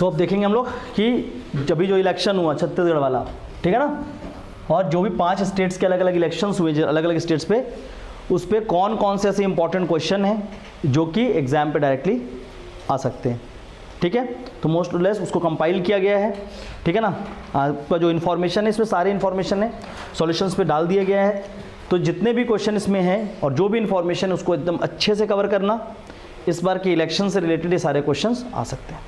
तो अब देखेंगे हम लोग कि जब भी जो इलेक्शन हुआ छत्तीसगढ़ वाला, ठीक है ना, और जो भी 5 स्टेट्स के अलग अलग इलेक्शंस हुए अलग अलग स्टेट्स पे, उस पर कौन कौन से ऐसे इंपॉर्टेंट क्वेश्चन हैं जो कि एग्जाम पे डायरेक्टली आ सकते हैं, ठीक है। तो मोस्ट लेस उसको कंपाइल किया गया है, ठीक है ना। आपका जो इन्फॉर्मेशन है इसमें सारी इन्फॉर्मेशन है सॉल्यूशंस पे डाल दिया गया है। तो जितने भी क्वेश्चन इसमें हैं और जो भी इन्फॉर्मेशन है उसको एकदम अच्छे से कवर करना। इस बार के इलेक्शन से रिलेटेड ये सारे क्वेश्चंस आ सकते हैं,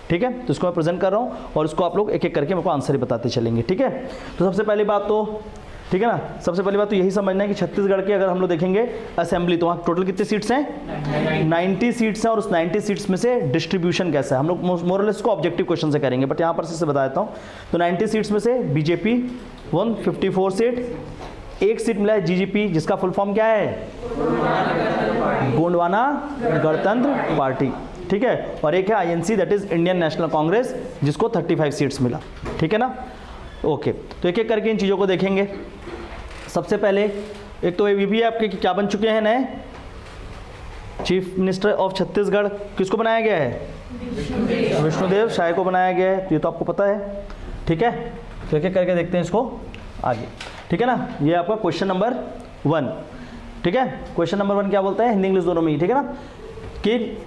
ठीक है। तो इसको मैं प्रेजेंट कर रहा हूँ और इसको आप लोग एक एक करके मेरे को आंसर ही बताते चलेंगे, ठीक है। तो सबसे पहली बात तो, ठीक है ना, सबसे पहली बात तो यही समझना है कि छत्तीसगढ़ की अगर हम लोग देखेंगे असेंबली, तो वहाँ टोटल कितनी सीट्स हैं? 90 सीट्स हैं। और उस 90 सीट्स में से डिस्ट्रीब्यूशन कैसा है हम लोग मोरलेस को ऑब्जेक्टिव क्वेश्चन से करेंगे, बट यहाँ पर से बता देता हूँ। तो 90 सीट्स में से बीजेपी 154 सीट, एक सीट मिला है जीजीपी जिसका फुल फॉर्म क्या है? गोंडवाना गणतंत्र पार्टी, ठीक है। और एक है INC that is Indian national Congress जिसको 35 सीट्स मिला, ठीक है ना। ओके, तो एक एक करके इन चीज़ों को देखेंगे। सबसे पहले एक तो ये भी आपके क्या बन चुके हैं नए चीफ मिनिस्टर ऑफ छत्तीसगढ़, किसको बनाया गया है? विष्णुदेव साय को बनाया गया है, तो ये तो आपको पता है, ठीक है। तो एक एक करके देखते हैं इसको आगे, ठीक है ना। ये आपका क्वेश्चन नंबर 1, ठीक है। क्वेश्चन नंबर 1 क्या बोलता है? हिंदी इंग्लिश दोनों में ही, ठीक है ना, कि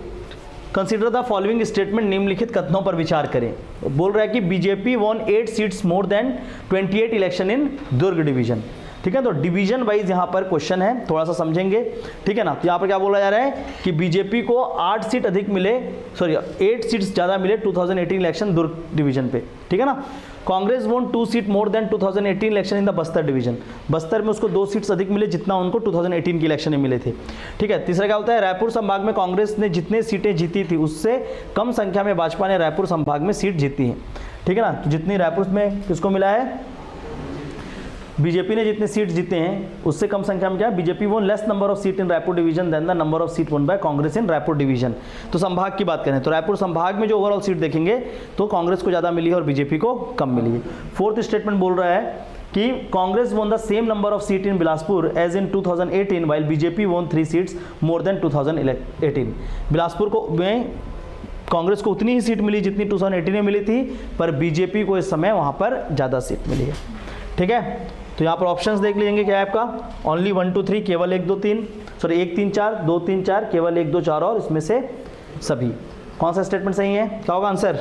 कंसिडर द फॉलोइंग स्टेटमेंट, निम्नलिखित कथनों पर विचार करें। बोल रहा है कि BJP won 8 seats more than 28 election in Durg division, ठीक है। तो डिवीजन वाइज यहाँ पर क्वेश्चन है, थोड़ा सा समझेंगे, ठीक है ना। तो यहाँ पर क्या बोला जा रहा है कि बीजेपी को 8 सीट अधिक मिले, सॉरी 8 सीट्स ज़्यादा मिले 2018 इलेक्शन दुर्ग डिवीजन पे, ठीक है ना। कांग्रेस वोन 2 seat more than 2018 election in the Bastar division, Bastar में उसको 2 सीट्स अधिक मिले जितना उनको 2018 की इलेक्शन में मिले थे, ठीक है। तीसरा क्या होता है? रायपुर संभाग में कांग्रेस ने जितने सीटें जीती थी उससे कम संख्या में भाजपा ने रायपुर संभाग में सीट जीती है, ठीक है ना। तो जितनी रायपुर में किसको मिला है? बीजेपी ने जितने सीट जीते हैं उससे कम संख्या में क्या है? BJP won less number of seat in Raipur division than the number of seat won by Congress in Raipur division. तो संभाग की बात करें तो रायपुर संभाग में जो ओवरऑल सीट देखेंगे तो कांग्रेस को ज़्यादा मिली है और बीजेपी को कम मिली है। फोर्थ स्टेटमेंट बोल रहा है कि Congress won the same number of seat in Bilaspur as in 2018 while BJP won 3 seats more then 2018। Bilaspur को में कांग्रेस को उतनी ही सीट मिली जितनी 2018 में मिली थी, पर बीजेपी को इस समय वहाँ पर ज़्यादा सीट मिली है, ठीक है। तो यहाँ पर ऑप्शंस देख लीजिए क्या है आपका? ओनली 1 2 3, केवल 1 2 3, सॉरी 1 3 4, 2 3 4, केवल 1 2 4 और इसमें से सभी। कौन सा स्टेटमेंट सही है? क्या होगा आंसर?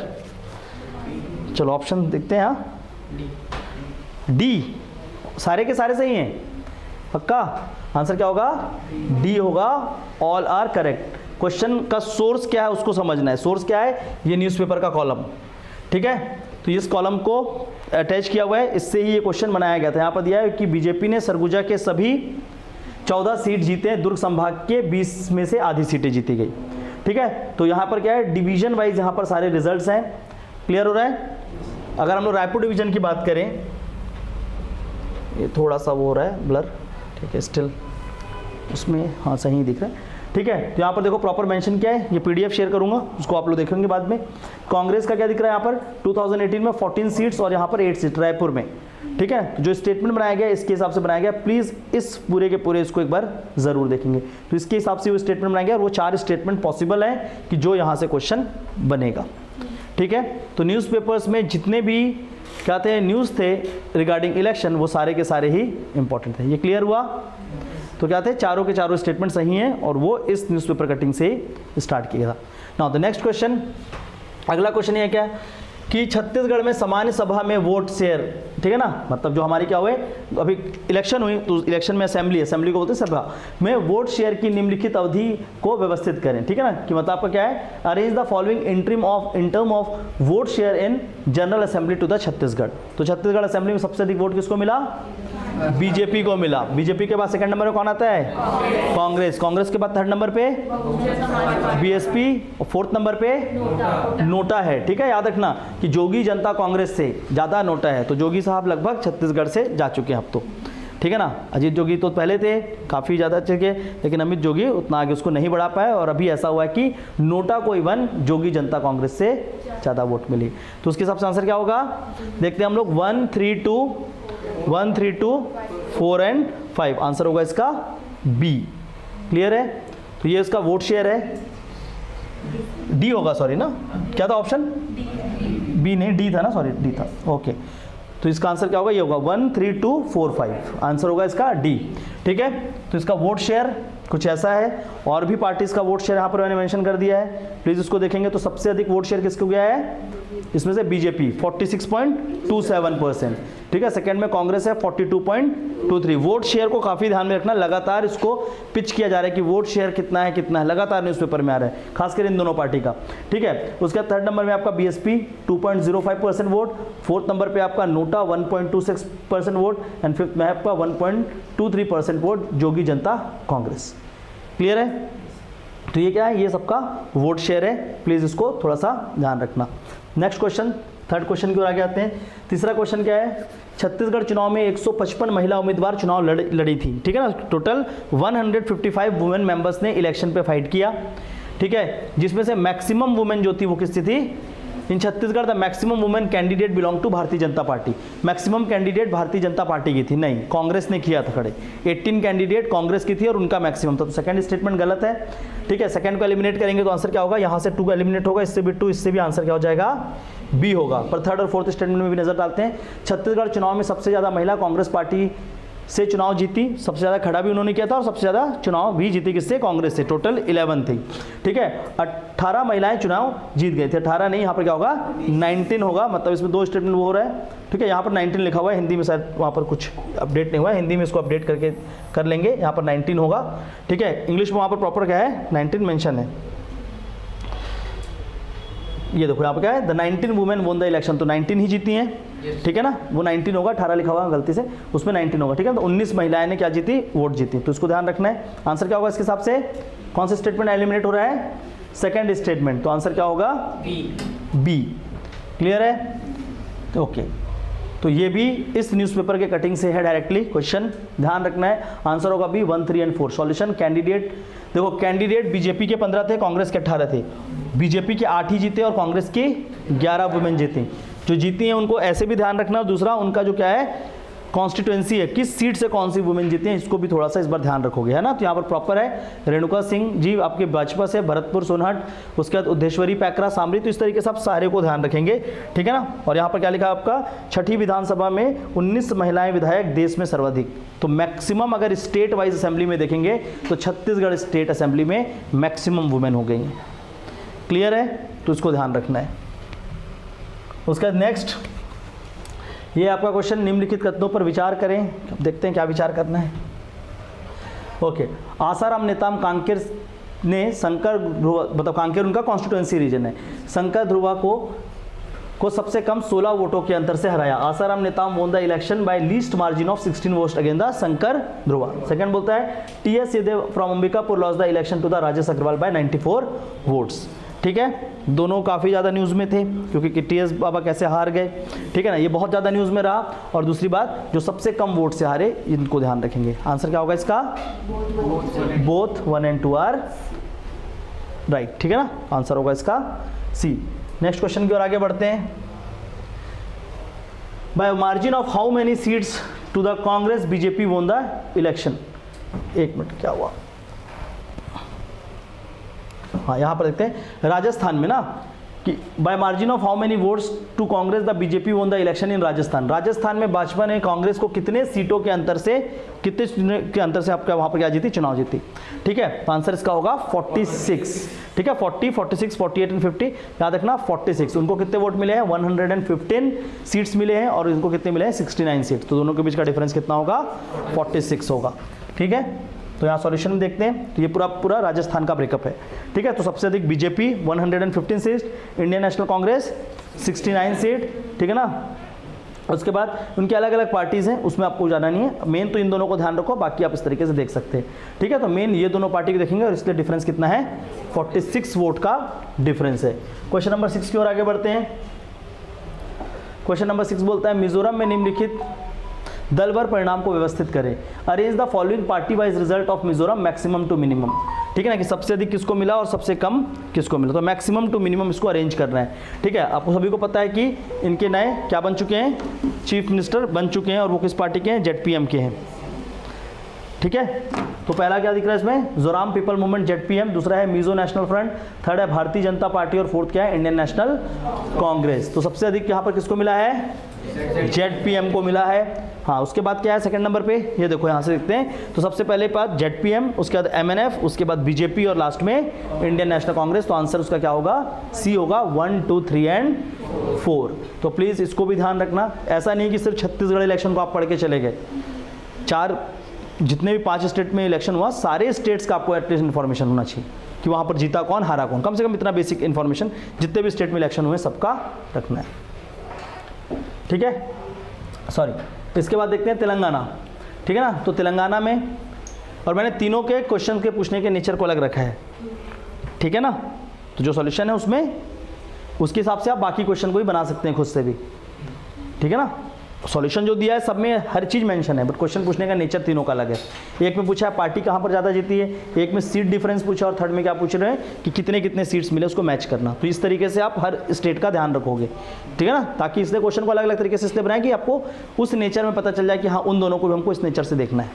चलो ऑप्शन देखते हैं। हाँ, डी, सारे के सारे सही हैं, पक्का आंसर क्या होगा? डी होगा, ऑल आर करेक्ट। क्वेश्चन का सोर्स क्या है उसको समझना है। सोर्स क्या है? ये न्यूज़पेपर का कॉलम, ठीक है। तो इस कॉलम को अटैच किया हुआ है, इससे ही ये क्वेश्चन बनाया गया था। यहाँ पर दिया है कि बीजेपी ने सरगुजा के सभी 14 सीट जीते हैं, दुर्ग संभाग के 20 में से आधी सीटें जीती गई, ठीक है। तो यहाँ पर क्या है? डिवीजन वाइज यहाँ पर सारे रिजल्ट्स हैं। क्लियर हो रहा है? अगर हम लोग रायपुर डिवीजन की बात करें, ये थोड़ा सा वो हो रहा है ब्लर, ठीक है, स्टिल उसमें हाँ सही दिख रहा है, ठीक है। तो यहाँ पर देखो प्रॉपर मेंशन क्या है, ये पीडीएफ शेयर करूंगा, उसको आप लोग देखेंगे बाद में। कांग्रेस का क्या दिख रहा है यहाँ पर? 2018 में 14 सीट्स और यहाँ पर 8 सीट रायपुर में, ठीक है। तो जो स्टेटमेंट बनाया गया इसके हिसाब से बनाया गया। प्लीज़ इस पूरे के पूरे इसको एक बार जरूर देखेंगे। तो इसके हिसाब से वो स्टेटमेंट बनाया गया और वो 4 स्टेटमेंट पॉसिबल है कि जो यहाँ से क्वेश्चन बनेगा, ठीक है। तो न्यूज़पेपर्स में जितने भी क्या थे न्यूज़ थे रिगार्डिंग इलेक्शन, वो सारे के सारे ही इंपॉर्टेंट थे। ये क्लियर हुआ? तो क्या थे? चारों के चारों स्टेटमेंट सही हैं और वो इस न्यूज़पेपर कटिंग से स्टार्ट किया था। नाउ द नेक्स्ट क्वेश्चन, अगला क्वेश्चन ये क्या कि छत्तीसगढ़ में सामान्य सभा में वोट शेयर, ठीक है ना, मतलब जो हमारी क्या हुए अभी इलेक्शन हुई तो इलेक्शन में असेंबली को बोलते हैं सभा में वोट शेयर की निम्नलिखित अवधि को व्यवस्थित करें, ठीक है ना। कि मतलब आपका क्या है? Arrange the following in term of vote share in general assembly to the Chhattisgarh. तो छत्तीसगढ़ असेंबली में सबसे अधिक वोट किसको मिला? बीजेपी को मिला। बीजेपी के बाद सेकंड नंबर पे कौन आता है? कांग्रेस। कांग्रेस के बाद थर्ड नंबर पे बीएसपी और फोर्थ नंबर पे नोटा है, ठीक है। याद रखना कि जोगी जनता कांग्रेस से ज़्यादा नोटा है, तो जोगी साहब लगभग छत्तीसगढ़ से जा चुके हैं अब तो, ठीक है ना। अजीत जोगी तो पहले थे, काफ़ी ज़्यादा चुके, लेकिन अमित जोगी उतना आगे उसको नहीं बढ़ा पाए और अभी ऐसा हुआ है कि नोटा को इवन जोगी जनता कांग्रेस से ज़्यादा वोट मिली। तो उसके हिसाब से आंसर क्या होगा? देखते हैं हम लोग 1 3 2 4 एंड 5। आंसर होगा इसका बी। क्लियर है? तो ये इसका वोट शेयर है, डी होगा, सॉरी ना, क्या था ऑप्शन? बी नहीं, डी था ना, सॉरी डी था। ओके, तो इसका आंसर क्या होगा? ये होगा 1 3 2 4 5, आंसर होगा इसका डी। ठीक है, तो इसका वोट शेयर कुछ ऐसा है, और भी पार्टीज का वोट शेयर यहाँ पर मैंने मेंशन कर दिया है, प्लीज इसको देखेंगे तो सबसे अधिक वोट शेयर किसको गया है? इसमें से बीजेपी 46.27%। ठीक है, सेकंड में कांग्रेस है 42.23। वोट शेयर को काफी ध्यान में रखना, लगातार इसको पिच किया जा रहा है कि वोट शेयर कितना है कितना है, लगातार न्यूज़पेपर में आ रहा है, खासकर इन दोनों पार्टी का। ठीक है, उसके बाद थर्ड नंबर में आपका बीएसपी 2.05% वोट, फोर्थ नंबर पे आपका नोटा 1.26% वोट, एंड फिफ्थ में आपका 1.23% वोट जोगी जनता कांग्रेस। क्लियर है? तो ये क्या है? ये सबका वोट शेयर है, प्लीज इसको थोड़ा सा ध्यान रखना। नेक्स्ट क्वेश्चन, थर्ड क्वेश्चन की ओर आगे आते हैं। तीसरा क्वेश्चन क्या है? छत्तीसगढ़ चुनाव में 155 महिला उम्मीदवार चुनाव लड़ी थी। ठीक है ना, टोटल 155 वुमेन मेंबर्स ने इलेक्शन पे फाइट किया। ठीक है, जिसमें से मैक्सिमम वुमेन जो थी वो किसकी थी? In Chhattisgarh the maximum women candidate belong to Bharatiya Janata party. Maximum candidate भारतीय जनता पार्टी की थी, नहीं, कांग्रेस ने किया था खड़े। 18 कैंडिडेट कांग्रेस की थी और उनका मैक्सिमम था, तो सेकंड स्टेटमेंट गलत है। ठीक है, सेकंड को एलिमिनेट करेंगे तो आंसर क्या होगा? यहाँ से 2 का एलिमिनेट होगा, इससे भी 2, इससे भी आंसर क्या हो जाएगा? बी होगा। पर थर्ड और फोर्थ स्टेटमेंट में भी नजर डालते हैं। छत्तीसगढ़ चुनाव में सबसे ज्यादा महिला कांग्रेस पार्टी से चुनाव जीती, सबसे ज़्यादा खड़ा भी उन्होंने किया था और सबसे ज़्यादा चुनाव भी जीती किससे? कांग्रेस से, टोटल 11 थी। ठीक है, 18 महिलाएं चुनाव जीत गई थी, 18 नहीं, यहाँ पर क्या होगा? 19 होगा, मतलब इसमें 2 स्टेटमेंट वो हो रहा है। ठीक है, यहाँ पर 19 लिखा हुआ है, हिंदी में शायद वहाँ पर कुछ अपडेट नहीं हुआ है, हिंदी में इसको अपडेट करके कर लेंगे, यहाँ पर 19 होगा। ठीक है, इंग्लिश में वहाँ पर प्रॉपर क्या है? 19 मेंशन है। ये देखो यहाँ पर क्या है? द 19 वुमेन वोन द इलेक्शन, तो 19 ही जीती हैं। ठीक है ना, वो 19 होगा, 18 लिखा हुआ गलती से, उसमें 19 होगा। ठीक है, तो 19 महिलाएं ने क्या जीती? वोट जीती। तो इसको ध्यान रखना है। आंसर क्या होगा इसके हिसाब से? कौन सा स्टेटमेंट एलिमिनेट हो रहा है? सेकंड स्टेटमेंट, तो आंसर क्या होगा? बी। क्लियर है? ओके, तो ये भी इस न्यूज़पेपर के कटिंग से है डायरेक्टली क्वेश्चन, ध्यान रखना है। आंसर होगा बी 1 3 एंड 4। सॉल्यूशन, कैंडिडेट देखो, कैंडिडेट बीजेपी के 15 थे, कांग्रेस के 18 थे। बीजेपी के 8 ही जीते और कांग्रेस की 11 वुमेन जीती। जो जीती हैं उनको ऐसे भी ध्यान रखना। दूसरा, उनका जो क्या है कॉन्स्टिट्यूएंसी है, किस सीट से कौन सी वुमेन जीती हैं, इसको भी थोड़ा सा इस बार ध्यान रखोगे, है ना। तो यहाँ पर प्रॉपर है रेणुका सिंह जी आपके भाजपा से, भरतपुर सोनहट, उसके बाद उद्धेश्वरी पैकरा सामरी, तो इस तरीके से आप सारे को ध्यान रखेंगे। ठीक है ना। और यहाँ पर क्या लिखा है आपका? छठी विधानसभा में 19 महिलाएं विधायक देश में सर्वाधिक। तो मैक्सिमम अगर स्टेट वाइज असेंबली में देखेंगे तो छत्तीसगढ़ स्टेट असेंबली में मैक्सिमम वुमेन हो गई हैं। क्लियर है? तो इसको ध्यान रखना है। उसके बाद नेक्स्ट, ये आपका क्वेश्चन, निम्नलिखित कथनों पर विचार करें। अब देखते हैं क्या विचार करना है। ओके, आसाराम नेताम कांकेर ने शंकर ध्रुवा, मतलब कांकेर उनका कॉन्स्टिट्यूएंसी रीजन है, शंकर ध्रुवा को सबसे कम 16 वोटों के अंतर से हराया। Asaram Netam won the election by least margin of 16 votes against the Shankar Dhruva. Second बोलता है TS Yadev from Ambikapur lost the election to the Rajesh Agrawal by 94 votes. ठीक है, दोनों काफ़ी ज़्यादा न्यूज़ में थे क्योंकि टीएस बाबा कैसे हार गए। ठीक है ना, ये बहुत ज़्यादा न्यूज़ में रहा। और दूसरी बात, जो सबसे कम वोट से हारे, इनको ध्यान रखेंगे। आंसर क्या होगा इसका? Both 1 and 2 are right. ठीक है ना, आंसर होगा इसका सी। नेक्स्ट क्वेश्चन की ओर आगे बढ़ते हैं। By margin of how many seats to the Congress BJP won the election. एक मिनट, क्या हुआ? हाँ, यहाँ पर देखते हैं राजस्थान में ना कि by margin of how many votes to Congress the BJP won the election in Rajasthan. Rajasthan में भाजपा ने कांग्रेस को कितने सीटों के अंतर से, कितने के अंतर से आपका वहाँ पर क्या जीती? चुनाव जीती। ठीक है, तो आंसर इसका होगा 46। ठीक है, 40, 46, 48 एंड 50। याद रखना 46। उनको कितने वोट मिले हैं? 115 सीट्स मिले हैं और इनको कितने मिले हैं? 69 सीट। तो दोनों के बीच का डिफरेंस कितना होगा? 46 होगा। ठीक है, तो यहाँ सॉल्यूशन देखते हैं। तो ये पूरा राजस्थान का ब्रेकअप है। ठीक है, तो सबसे अधिक BJP 115 seat, Indian national Congress 69 seat. ठीक है ना। उसके बाद उनकी अलग अलग पार्टीज हैं, उसमें आपको जाना नहीं है। मेन तो इन दोनों को ध्यान रखो, बाकी आप इस तरीके से देख सकते हैं। ठीक है, तो मेन ये दोनों पार्टी को देखेंगे और इसलिए डिफरेंस कितना है? 46 वोट का डिफरेंस है। क्वेश्चन नंबर 6 की ओर आगे बढ़ते हैं। क्वेश्चन नंबर 6 बोलता है मिजोरम में निम्नलिखित दलवर परिणाम को व्यवस्थित करें। Arrange the following party wise result of Mizoram maximum to minimum. ठीक है ना, कि सबसे अधिक किसको मिला और सबसे कम किसको मिला। तो मैक्सिमम टू मिनिमम इसको अरेंज करना है। ठीक है, आपको सभी को पता है कि इनके नए क्या बन चुके हैं? चीफ मिनिस्टर बन चुके हैं और वो किस पार्टी के हैं? जेडपीएम के हैं। ठीक है। तो पहला क्या दिख रहा है इसमें, जोराम पीपल मूवमेंट जेडपीएम, दूसरा है मिजो नेशनल फ्रंट, थर्ड है भारतीय जनता पार्टी और फोर्थ क्या है इंडियन नेशनल कांग्रेस। तो सबसे अधिक यहाँ पर किसको मिला है, जेडपीएम को मिला है। हाँ, उसके बाद क्या है सेकंड नंबर पे, ये देखो यहाँ से देखते हैं। तो सबसे पहले पास जेडपीएम, उसके बाद एमएनएफ, उसके बाद बीजेपी और लास्ट में इंडियन नेशनल कांग्रेस। तो आंसर उसका क्या होगा, सी होगा 1, 2, 3 एंड 4। तो प्लीज़ इसको भी ध्यान रखना, ऐसा नहीं कि सिर्फ छत्तीसगढ़ इलेक्शन को आप पढ़ के चले गए। जितने भी 5 स्टेट में इलेक्शन हुआ, सारे स्टेट्स का आपको एटलीस्ट इन्फॉर्मेशन होना चाहिए कि वहाँ पर जीता कौन, हारा कौन, कम से कम इतना बेसिक इन्फॉर्मेशन जितने भी स्टेट में इलेक्शन हुए सबका रखना है, ठीक है। सॉरी, इसके बाद देखते हैं तेलंगाना, ठीक है ना। तो तेलंगाना में, और मैंने तीनों के क्वेश्चन के पूछने के नेचर को अलग रखा है, ठीक है ना। तो जो सॉल्यूशन है उसमें, उसके हिसाब से आप बाकी क्वेश्चन को भी बना सकते हैं खुद से भी, ठीक है ना। सॉल्यूशन जो दिया है सब में हर चीज़ मेंशन है, बट क्वेश्चन पूछने का नेचर तीनों का अलग है। एक में पूछा है पार्टी कहाँ पर ज़्यादा जीती है, एक में सीट डिफरेंस पूछा, और थर्ड में क्या पूछ रहे हैं कि कितने कितने सीट्स मिले, उसको मैच करना। तो इस तरीके से आप हर स्टेट का ध्यान रखोगे, ठीक है ना, ताकि इसलिए क्वेश्चन को अलग अलग तरीके से इसलिए बनाए कि आपको उस नेचर में पता चल जाए कि हाँ उन दोनों को भी हमको इस नेचर से देखना है।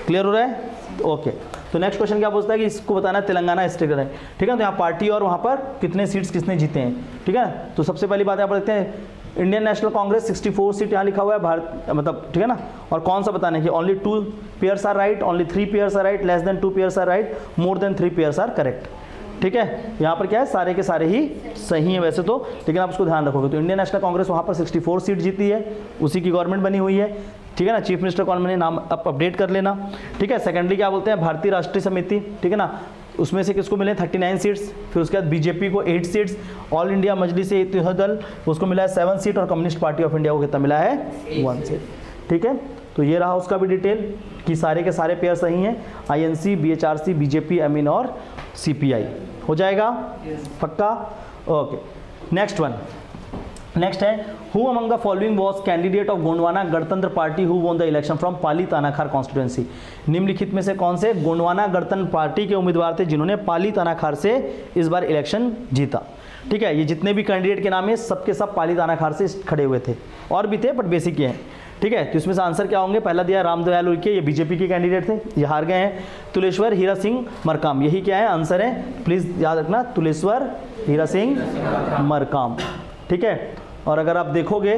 क्लियर हो रहा है, ओके। तो नेक्स्ट क्वेश्चन क्या पूछता है कि इसको बताना है तेलंगाना स्टेट है, ठीक है। तो यहाँ पार्टी और वहाँ पर कितने सीट्स किसने जीते हैं, ठीक है। तो सबसे पहली बात यहाँ पर देखते हैं, इंडियन नेशनल कांग्रेस 64 सीट यहाँ लिखा हुआ है, भारत मतलब, ठीक है ना। और कौन सा बताने की, only 2 pairs are right, only 3 pairs are right, less than 2 pairs are right, more than 3 pairs are correct, ठीक है। यहाँ पर क्या है, सारे के सारे ही सही हैं वैसे तो, लेकिन आप उसको ध्यान रखोगे। तो इंडियन नेशनल कांग्रेस वहाँ पर 64 सीट जीती है, उसी की गवर्नमेंट बनी हुई है, ठीक है ना। चीफ मिनिस्टर कौन बने, नाम अपडेट कर लेना, ठीक है। सेकेंडली क्या बोलते हैं, भारतीय राष्ट्रीय समिति, ठीक है ना, उसमें से किसको मिले 39 सीट्स। फिर उसके बाद बीजेपी को 8 सीट्स, ऑल इंडिया मजलिस-ए-इत्तेहाद दल उसको मिला है 7 सीट, और कम्युनिस्ट पार्टी ऑफ इंडिया को कितना मिला है 1 सीट, ठीक है। तो ये रहा उसका भी डिटेल कि सारे के सारे पेयर सही हैं, आईएनसी, बीएचआरसी, बीजेपी, एमइन और सीपीआई। हो जाएगा पक्का, ओके। नेक्स्ट वन, नेक्स्ट है, who among the following was candidate of Gondwana Gantantra Party who won the election from Pali Tanakhar constituency. निम्नलिखित में से कौन से गोंडवाना गणतंत्र पार्टी के उम्मीदवार थे जिन्होंने पाली तानाखार से इस बार इलेक्शन जीता, ठीक है। ये जितने भी कैंडिडेट के नाम है सबके सब पाली तानाखार से खड़े हुए थे, और भी थे बट बेसिक ये हैं, ठीक है। तो इसमें से आंसर क्या होंगे, पहला दिया रामदयाल उइके, ये बीजेपी के कैंडिडेट थे, ये हार गए हैं। तुलेश्वर हीरा सिंह मरकाम, यही क्या है आंसर है, प्लीज़ याद रखना, तुलेश्वर हीरा सिंह मरकाम, ठीक है। और अगर आप देखोगे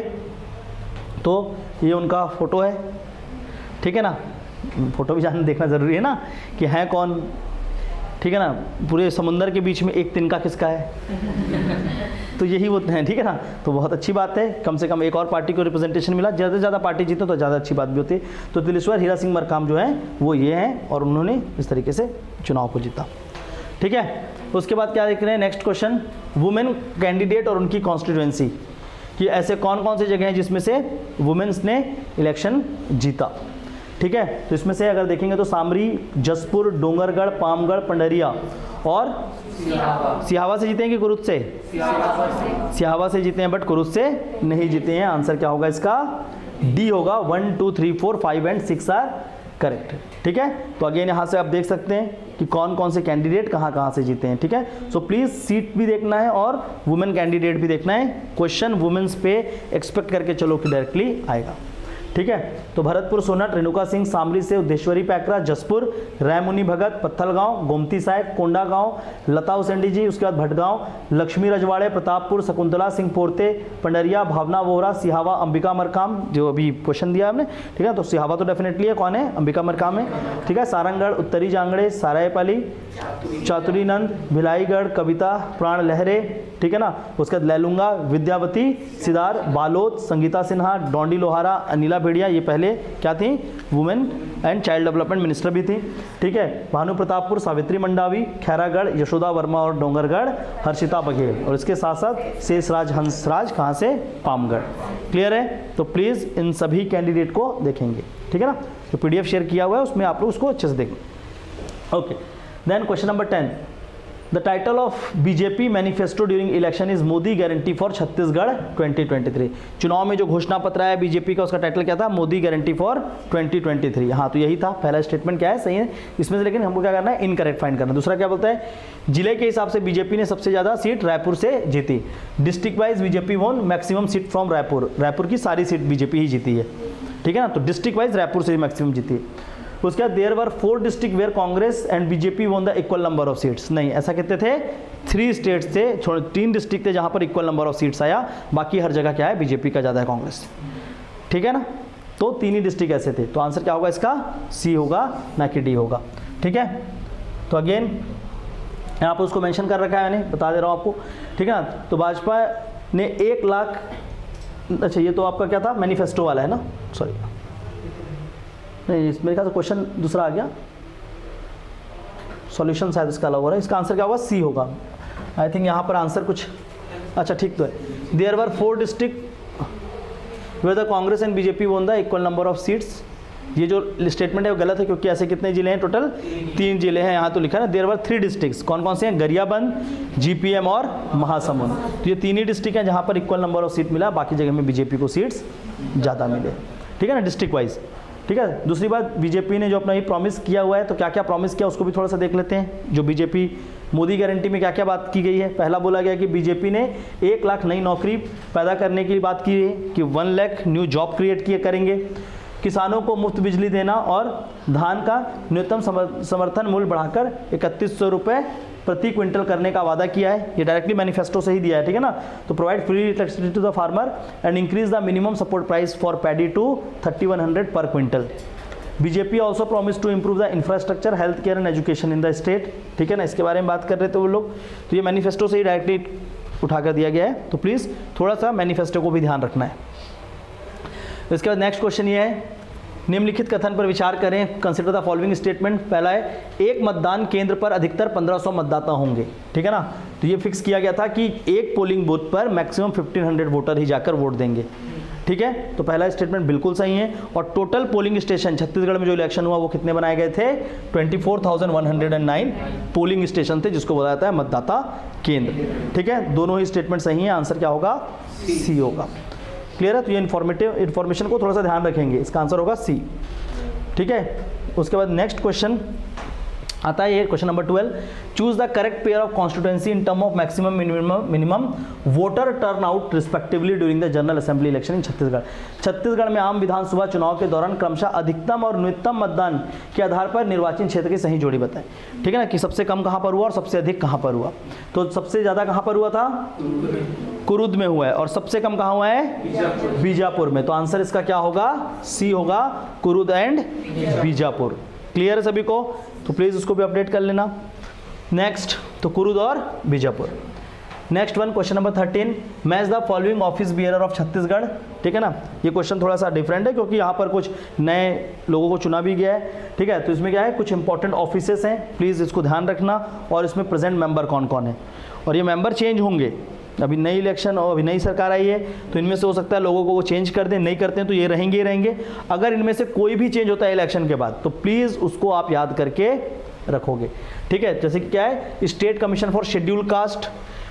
तो ये उनका फ़ोटो है, ठीक है ना। फ़ोटो भी देखना ज़रूरी है ना कि हैं कौन, ठीक है ना। पूरे समुंदर के बीच में एक तिनका किसका है तो यही वो हैं, ठीक है ना। तो बहुत अच्छी बात है, कम से कम एक और पार्टी को रिप्रेजेंटेशन मिला, ज़्यादा से ज़्यादा पार्टी जीते तो ज़्यादा अच्छी बात भी होती है। तो तुलेश्वर हीरा सिंह मरकाम जो हैं वो ये हैं, और उन्होंने इस तरीके से चुनाव को जीता, ठीक है। उसके बाद क्या देख रहे हैं, नेक्स्ट क्वेश्चन, वुमेन कैंडिडेट और उनकी कॉन्स्टिट्यूएंसी, कि ऐसे कौन कौन से जगह हैं जिसमें से वुमेन्स ने इलेक्शन जीता, ठीक है। तो इसमें से अगर देखेंगे तो सामरी, जसपुर, डोंगरगढ़, पामगढ़, पंडरिया और सिहावा से जीते हैं कि कुरुद से, सिहावा से जीते हैं, बट कुरुद से नहीं जीते हैं। आंसर क्या होगा इसका, डी होगा, 1, 2, 3, 4, 5 एंड 6 आर करेक्ट, ठीक है। तो अगेन यहाँ से आप देख सकते हैं कि कौन कौन से कैंडिडेट कहाँ कहाँ से जीते हैं, ठीक है। सो प्लीज़ सीट भी देखना है और वुमेन कैंडिडेट भी देखना है। क्वेश्चन वुमेन्स पे एक्सपेक्ट करके चलो कि डायरेक्टली आएगा, ठीक है। तो भरतपुर सोनट, रेणुका सिंह, सामरी से उद्देश्वरी पैकरा, जसपुर, रायमुनि भगत, पत्थलगांव, गोमती साहेब, कोंडागांव, लता उसेंडी जी, उसके बाद भटगांव, लक्ष्मी रजवाड़े, प्रतापपुर, शकुंतला सिंह पोरते, पंडरिया, भावना वोहरा, सिहावा, अंबिका मरकाम, जो अभी क्वेश्चन दिया हमने, ठीक है। तो सिहावा तो डेफिनेटली है, कौन है, अंबिका मरकाम है, ठीक है। सारंगगढ़, उत्तरी जांगड़े, सारायपाली, चातुरीनंद, भिलाईगढ़, कविता, प्राण लहरे, ठीक है ना। उसके बाद लैलूंगा, विद्यावती, सिदार, बालोद, संगीता सिन्हा, डोंडी लोहारा, अनिला भेड़िया, ये पहले क्या थी, women and child development minister भी थी, ठीक है। भानु प्रतापपुर, सावित्री मंडावी, खैरागढ़, यशोदा वर्मा और डोंगरगढ़ हर्षिता बघेल, और इसके साथ साथ शेषराज हंसराज, कहाँ से, पामगढ़। क्लियर है। तो प्लीज़ इन सभी कैंडिडेट को देखेंगे, ठीक है ना। जो PDF शेयर किया हुआ है उसमें आप लोग उसको अच्छे से देखें, okay. Then question number 10, the title of BJP manifesto during election is Modi guarantee for Chhattisgarh 2023। चुनाव में जो घोषणा पत्र आया बीजेपी का, उसका टाइटल क्या था, मोदी गारंटी फॉर 2023। हाँ, तो यही था पहला स्टेटमेंट, क्या है, सही है इसमें से, लेकिन हमको क्या करना है, इनकरेक्ट फाइंड करना। दूसरा क्या बोलता है, जिले के हिसाब से बीजेपी ने सबसे ज़्यादा सीट रायपुर से जीती, डिस्ट्रिक्ट वाइज बीजेपी वोन maximum seat from Raipur, Raipur की सारी सीट बीजेपी ही जीती है, ठीक है ना। तो डिस्ट्रिक्ट वाइज रायपुर से मैक्सिमम जीती है। उसके बाद there were 4 district where Congress and BJP won the equal number of seats. नहीं, ऐसा कितने थे, 3 स्टेट्स थे, 3 डिस्ट्रिक्ट थे जहां पर इक्वल नंबर ऑफ सीट्स आया, बाकी हर जगह क्या है, बीजेपी का ज़्यादा है कांग्रेस। ठीक है ना, तो 3 ही डिस्ट्रिक्ट ऐसे थे। तो आंसर क्या होगा इसका, सी होगा, ना कि डी होगा। ठीक है, तो अगेन यहाँ पर उसको मेंशन कर रखा है मैंने, बता दे रहा हूँ आपको। ठीक है ना, तो भाजपा ने 1 लाख, अच्छा ये तो आपका क्या था, मैनिफेस्टो वाला है ना, सॉरी नहीं, मेरे ख्याल से क्वेश्चन दूसरा आ गया, सॉल्यूशन शायद इसका अलग हो रहा है। इसका आंसर क्या होगा, सी होगा। आई थिंक यहाँ पर आंसर कुछ अच्छा ठीक तो है। There were 4 district where the Congress and BJP won the equal number of seats. ये जो स्टेटमेंट है वो गलत है, क्योंकि ऐसे कितने जिले हैं, टोटल 3 जिले हैं, यहाँ तो लिखा है ना। देयर वर 3 डिस्ट्रिक्ट्स, कौन कौन से हैं, गरियाबंद, जीपीएम और महासमुंद। तो ये 3 ही डिस्ट्रिक्ट हैं जहाँ पर इक्वल नंबर ऑफ सीट मिला, बाकी जगह में बीजेपी को सीट्स ज़्यादा मिले। ठीक है ना, डिस्ट्रिक्ट वाइज। ठीक है, दूसरी बात, बीजेपी ने जो अपना ये प्रॉमिस किया हुआ है, तो क्या क्या प्रॉमिस किया उसको भी थोड़ा सा देख लेते हैं। जो बीजेपी मोदी गारंटी में क्या क्या बात की गई है। पहला बोला गया कि बीजेपी ने 1 लाख नई नौकरी पैदा करने की बात की है, कि 1 लाख न्यू जॉब क्रिएट किए करेंगे, किसानों को मुफ्त बिजली देना और धान का न्यूनतम समर्थन मूल्य बढ़ाकर 3100 रुपये प्रति क्विंटल करने का वादा किया है। ये डायरेक्टली मैनिफेस्टो से ही दिया है। ठीक है ना, तो provide free electricity to the farmer and increase the minimum support price for paddy to 3100 per quintal. BJP also promise to improve the infrastructure, health care and education in the state. ठीक है ना, इसके बारे में बात कर रहे थे वो लोग। तो ये मैनिफेस्टो से ही डायरेक्टली उठाकर दिया गया है, तो प्लीज़ थोड़ा सा मैनिफेस्टो को भी ध्यान रखना है। इसके बाद नेक्स्ट क्वेश्चन ये है, निम्नलिखित कथन पर विचार करें, कंसिडर द फॉलोइंग स्टेटमेंट। पहला है, एक मतदान केंद्र पर अधिकतर 1500 मतदाता होंगे। ठीक है ना, तो ये फिक्स किया गया था कि एक पोलिंग बूथ पर मैक्सिमम 1500 वोटर ही जाकर वोट देंगे। ठीक है, तो पहला स्टेटमेंट बिल्कुल सही है। और टोटल पोलिंग स्टेशन छत्तीसगढ़ में जो इलेक्शन हुआ वो कितने बनाए गए थे, 24,109 पोलिंग स्टेशन थे, जिसको बोला जाता है मतदाता केंद्र। ठीक है, दोनों ही स्टेटमेंट सही है, आंसर क्या होगा, सी होगा। क्लियर है, तो ये इन्फॉर्मेशन को थोड़ा सा ध्यान रखेंगे, इसका आंसर होगा सी। ठीक है, उसके बाद नेक्स्ट क्वेश्चन आता है, ये question number 12, choose the correct pair of constituency in term of maximum minimum voter turnout respectively during the general assembly election in Chhattisgarh. Chhattisgarh में आम विधानसभा चुनाव के दौरान क्रमशः अधिकतम और न्यूनतम मतदान के आधार पर निर्वाचन क्षेत्र की सही जोड़ी बताएं। ठीक है ना, कि सबसे कम कहाँ पर हुआ और सबसे अधिक कहाँ पर हुआ। तो सबसे ज़्यादा कहाँ पर हुआ था, कुरुद में हुआ है, और सबसे कम कहाँ हुआ है, बीजापुर में। तो आंसर इसका क्या होगा, सी होगा, कुरुद एंड बीजापुर। क्लियर है सभी को, तो प्लीज़ उसको भी अपडेट कर लेना। नेक्स्ट, तो कुरुद और Bijapur. Next one, question number 13, match the following office bearer of Chhattisgarh. ठीक है ना, ये क्वेश्चन थोड़ा सा डिफरेंट है, क्योंकि यहाँ पर कुछ नए लोगों को चुना भी गया है। ठीक है, तो इसमें क्या है, कुछ इंपॉर्टेंट ऑफिसेस हैं, प्लीज़ इसको ध्यान रखना, और इसमें प्रेजेंट मेंबर कौन कौन है, और ये मेंबर चेंज होंगे। अभी नई इलेक्शन और अभी नई सरकार आई है, तो इनमें से हो सकता है लोगों को वो चेंज कर दें, नहीं करते हैं तो ये रहेंगे ही रहेंगे। अगर इनमें से कोई भी चेंज होता है इलेक्शन के बाद, तो प्लीज़ उसको आप याद करके रखोगे। ठीक है, जैसे कि क्या है, state commission for schedule caste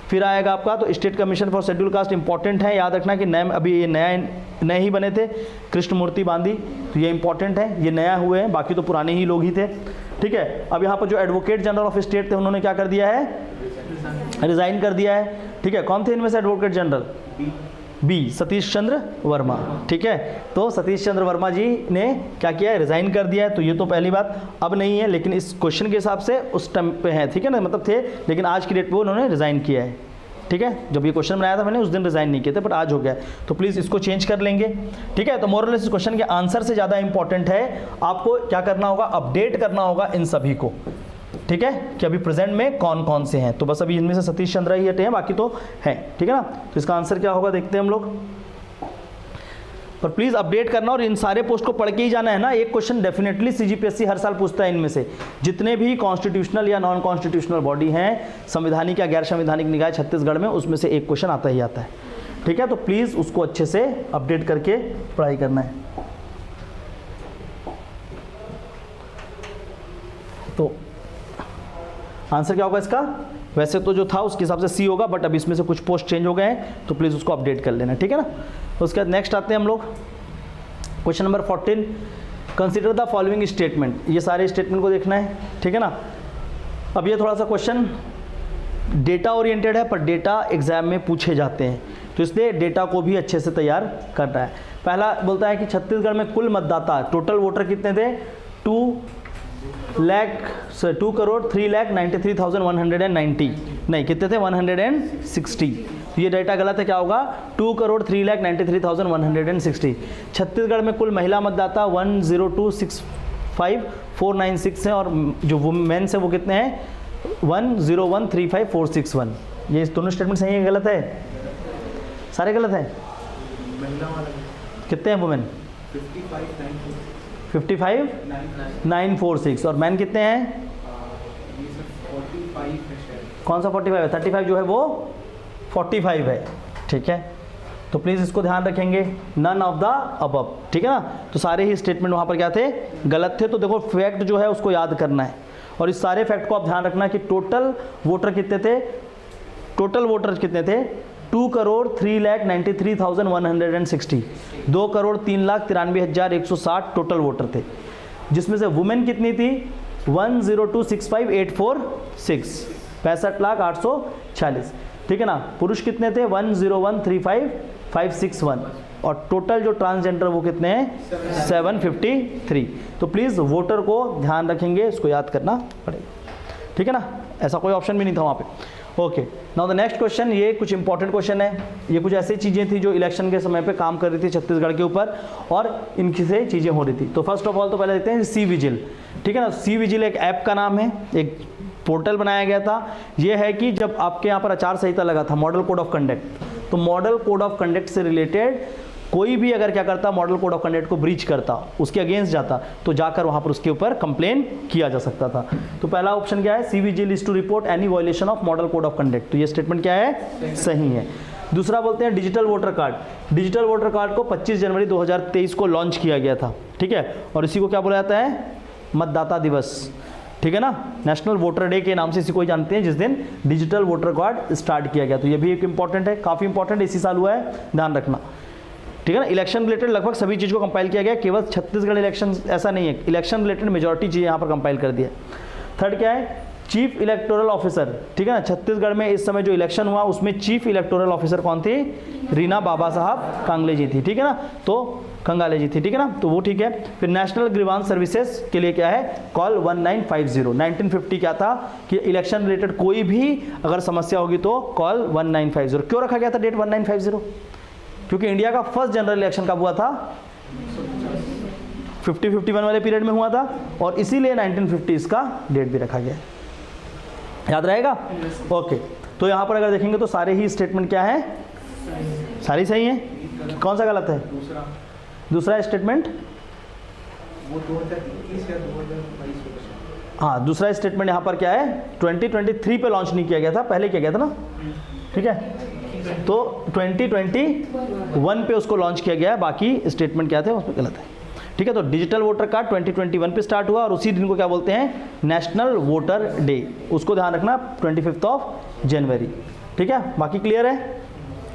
फिर आएगा आपका, तो state commission for schedule caste important है, याद रखना कि नए, अभी ये नए ही बने थे, कृष्णमूर्ति बांदी, तो ये इंपॉर्टेंट है, ये नया हुए हैं, बाकी तो पुराने ही लोग ही थे। ठीक है, अब यहाँ पर जो एडवोकेट जनरल ऑफ स्टेट थे, उन्होंने क्या कर दिया है, रिजाइन कर दिया है। ठीक है, कौन थे इनमें से advocate general, B Satish Chandra Verma. ठीक है, तो सतीश चंद्र वर्मा जी ने क्या किया है, रिजाइन कर दिया है। तो ये तो पहली बात अब नहीं है, लेकिन इस क्वेश्चन के हिसाब से उस टाइम पे है। ठीक है ना, मतलब थे, लेकिन आज की डेट पे उन्होंने रिजाइन किया है। ठीक है, जब ये क्वेश्चन बनाया था मैंने उस दिन रिजाइन नहीं किए थे, बट आज हो गया, तो प्लीज़ इसको चेंज कर लेंगे। ठीक है, तो मोरलेस इस क्वेश्चन के आंसर से ज़्यादा इंपॉर्टेंट है आपको क्या करना होगा, अपडेट करना होगा इन सभी को। ठीक है, कि अभी प्रेजेंट में कौन कौन से हैं, तो बस अभी इनमें से सतीश चंद्र ही हटे हैं, बाकी तो हैं। ठीक है ना, तो इसका आंसर क्या होगा देखते हैं हम लोग, पर प्लीज़ अपडेट करना, और इन सारे पोस्ट को पढ़ के ही जाना है ना। एक क्वेश्चन डेफिनेटली सीजीपीएससी हर साल पूछता है इनमें से, जितने भी कॉन्स्टिट्यूशनल या नॉन कॉन्स्टिट्यूशनल बॉडी हैं, संवैधानिक या गैर संवैधानिक निकाय छत्तीसगढ़ में, उसमें से एक क्वेश्चन आता ही आता है। ठीक है, तो प्लीज़ उसको अच्छे से अपडेट करके पढ़ाई करना है। तो आंसर क्या होगा इसका, वैसे तो जो था उसके हिसाब से सी होगा, बट अब इसमें से कुछ पोस्ट चेंज हो गए हैं, तो प्लीज़ उसको अपडेट कर लेना। ठीक है ना, उसके बाद नेक्स्ट आते हैं हम लोग, question number 14, consider the following statement. ये सारे स्टेटमेंट को देखना है। ठीक है ना, अब ये थोड़ा सा क्वेश्चन डेटा ओरिएंटेड है, पर डेटा एग्जाम में पूछे जाते हैं, तो इसलिए डेटा को भी अच्छे से तैयार करना है। पहला बोलता है कि छत्तीसगढ़ में कुल मतदाता, टोटल वोटर कितने थे, 2,03,93,190 नहीं, कितने थे 160। तो ये डाटा गलत है, क्या होगा 2,03,93,160। छत्तीसगढ़ में कुल महिला मतदाता 102,65496 हैं और जो वुमेन्स है वो कितने हैं 101,35,461। ये दोनों स्टेटमेंट सही है गलत है? सारे गलत हैं। कितने हैं वुमेन 55,946 और मैन कितने हैं? कौन सा 45 है? 35 जो है वो 45 है। ठीक है, तो प्लीज़ इसको ध्यान रखेंगे, नन ऑफ द अबव। ठीक है ना, तो सारे ही स्टेटमेंट वहाँ पर क्या थे, गलत थे। तो देखो फैक्ट जो है उसको याद करना है और इस सारे फैक्ट को आप ध्यान रखना कि टोटल वोटर कितने थे, 2,03,93,160, 2,03,93,160 टोटल वोटर थे, जिसमें से वुमेन कितनी थी 102,65846, 65,846। ठीक है ना, पुरुष कितने थे 101,35,561 और टोटल जो ट्रांसजेंडर वो कितने हैं 753। तो प्लीज़ वोटर को ध्यान रखेंगे, इसको याद करना पड़ेगा। ठीक है ना, ऐसा कोई ऑप्शन भी नहीं था वहाँ पे। Okay, now the next question, ये कुछ इंपॉर्टेंट क्वेश्चन है। ये कुछ ऐसी चीज़ें थी जो इलेक्शन के समय पे काम कर रही थी छत्तीसगढ़ के ऊपर और इनकी से चीज़ें हो रही थी। तो फर्स्ट ऑफ ऑल तो पहले देखते हैं सी विजिल। ठीक है ना, सी विजिल एक ऐप का नाम है, एक पोर्टल बनाया गया था। ये है कि जब आपके यहाँ पर आचार संहिता लगा था, मॉडल कोड ऑफ कंडक्ट, तो मॉडल कोड ऑफ कंडक्ट से रिलेटेड कोई भी अगर क्या करता, मॉडल कोड ऑफ कंडक्ट को ब्रीच करता, उसके अगेंस्ट जाता, तो जाकर वहाँ पर उसके ऊपर कंप्लेन किया जा सकता था। तो पहला ऑप्शन क्या है, cVIGIL is to report any violation of model code of conduct. तो ये स्टेटमेंट क्या है, सही है। दूसरा बोलते हैं digital voter card. Digital voter card को 25 जनवरी 2023 को लॉन्च किया गया था। ठीक है, और इसी को क्या बोला जाता है, मतदाता दिवस। ठीक है ना, नेशनल वोटर डे के नाम से इसी को ही जानते हैं, जिस दिन डिजिटल वोटर कार्ड स्टार्ट किया गया। तो ये भी एक इंपॉर्टेंट है, काफ़ी इंपॉर्टेंट इसी साल हुआ है, ध्यान रखना। ठीक है ना, इलेक्शन रिलेटेड लगभग सभी चीज़ को कंपाइल किया गया, केवल छत्तीसगढ़ इलेक्शन ऐसा नहीं है, इलेक्शन रिलेटेड मेजॉरिटी चीज़ें यहाँ पर कंपाइल कर दिया है। थर्ड क्या है, चीफ इलेक्टोरल ऑफिसर। ठीक है ना, छत्तीसगढ़ में इस समय जो इलेक्शन हुआ उसमें चीफ इलेक्टोरल ऑफिसर कौन थी, रीना बाबा साहब कांगले जी थी। ठीक है ना, तो कंगाले जी थी। ठीक है ना, तो वो ठीक है। फिर नेशनल ग्रीवांस सर्विसेज के लिए क्या है, कॉल 1950। 1950 क्या था कि इलेक्शन रिलेटेड कोई भी अगर समस्या होगी तो कॉल 1950। क्यों रखा गया था डेट 1950? क्योंकि इंडिया का फर्स्ट जनरल इलेक्शन कब हुआ था, 50-51 वाले पीरियड में हुआ था और इसीलिए 1950 का डेट भी रखा गया। याद रहेगा? ओके, तो यहाँ पर अगर देखेंगे तो सारे ही स्टेटमेंट क्या है, सारी सही है। कौन सा गलत है? दूसरा स्टेटमेंट, वो 2021 या 2022। हाँ, दूसरा स्टेटमेंट यहाँ पर क्या है, 2023 पे लॉन्च नहीं किया गया था, पहले किया गया था ना। ठीक है, तो 2021 पे उसको लॉन्च किया गया है, बाकी स्टेटमेंट क्या थे उसमें गलत है। ठीक है, तो डिजिटल वोटर कार्ड 2021 पे स्टार्ट हुआ और उसी दिन को क्या बोलते हैं, नेशनल वोटर डे। उसको ध्यान रखना 25 जनवरी। ठीक है, बाकी क्लियर है?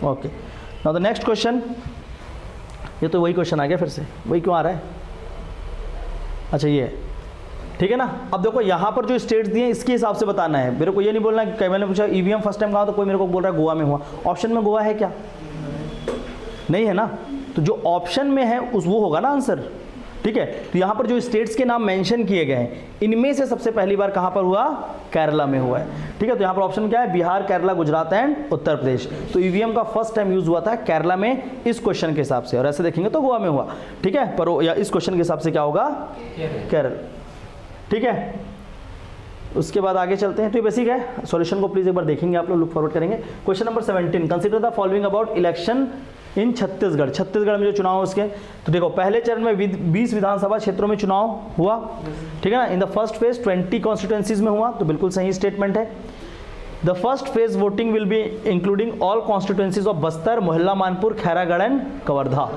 Okay, now the next question. ये तो वही क्वेश्चन आ गया फिर से, वही क्यों आ रहा है? अच्छा ये है, ठीक है ना। अब देखो यहाँ पर जो स्टेट्स दिए हैं इसके हिसाब से बताना है, मेरे को ये नहीं बोलना कि मैंने पूछा ईवीएम फर्स्ट टाइम कहा तो कोई मेरे को बोल रहा है गोवा में हुआ। ऑप्शन में गोवा है क्या? नहीं है ना, तो जो ऑप्शन में है उस वो होगा ना आंसर। ठीक है, तो यहाँ पर जो स्टेट्स के नाम मेंशन किए गए हैं इनमें से सबसे पहली बार कहाँ पर हुआ, केरला में हुआ है। ठीक है, तो यहाँ पर ऑप्शन क्या है, बिहार, केरला, गुजरात एंड उत्तर प्रदेश। तो ईवीएम का फर्स्ट टाइम यूज हुआ था केरला में इस क्वेश्चन के हिसाब से, और ऐसे देखेंगे तो गोवा में हुआ। ठीक है, पर या इस क्वेश्चन के हिसाब से क्या होगा, केरल। ठीक है, उसके बाद आगे चलते हैं। तो ये बेसिक है, सॉल्यूशन को प्लीज एक बार देखेंगे आप लोग, लुक फॉरवर्ड करेंगे। Question number 17, consider the following about election in Chhattisgarh. Chhattisgarh में जो चुनाव है उसके, तो देखो पहले चरण में 20 विधानसभा क्षेत्रों में चुनाव हुआ। ठीक है ना, इन द फर्स्ट फेज 20 कॉन्स्टिट्यूएंसीज में हुआ, तो बिल्कुल सही स्टेटमेंट है। The first phase voting will be including all constituencies of Bastar, मोहल्ला, मानपुर, खैरागढ़ एंड कवर्धा।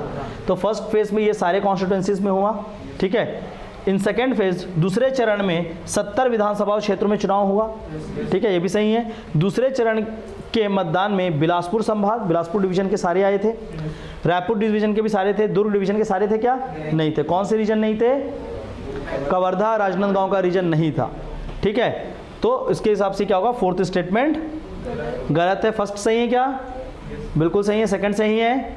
तो फर्स्ट फेज में ये सारे कॉन्स्टिट्यूएंसीज में हुआ। ठीक है, इन सेकेंड फेज दूसरे चरण में 70 विधानसभा क्षेत्रों में चुनाव हुआ। ठीक है, ये भी सही है। दूसरे चरण के मतदान में बिलासपुर संभाग, बिलासपुर डिवीजन के सारे आए थे, रायपुर डिवीजन के भी सारे थे, दुर्ग डिवीजन के सारे थे क्या, नहीं थे। कौन से रीजन नहीं थे, कवर्धा, राजनांदगांव का रीजन नहीं था। ठीक है, तो इसके हिसाब से क्या होगा, फोर्थ स्टेटमेंट गलत है। फर्स्ट सही है क्या, बिल्कुल सही है। सेकंड सही है,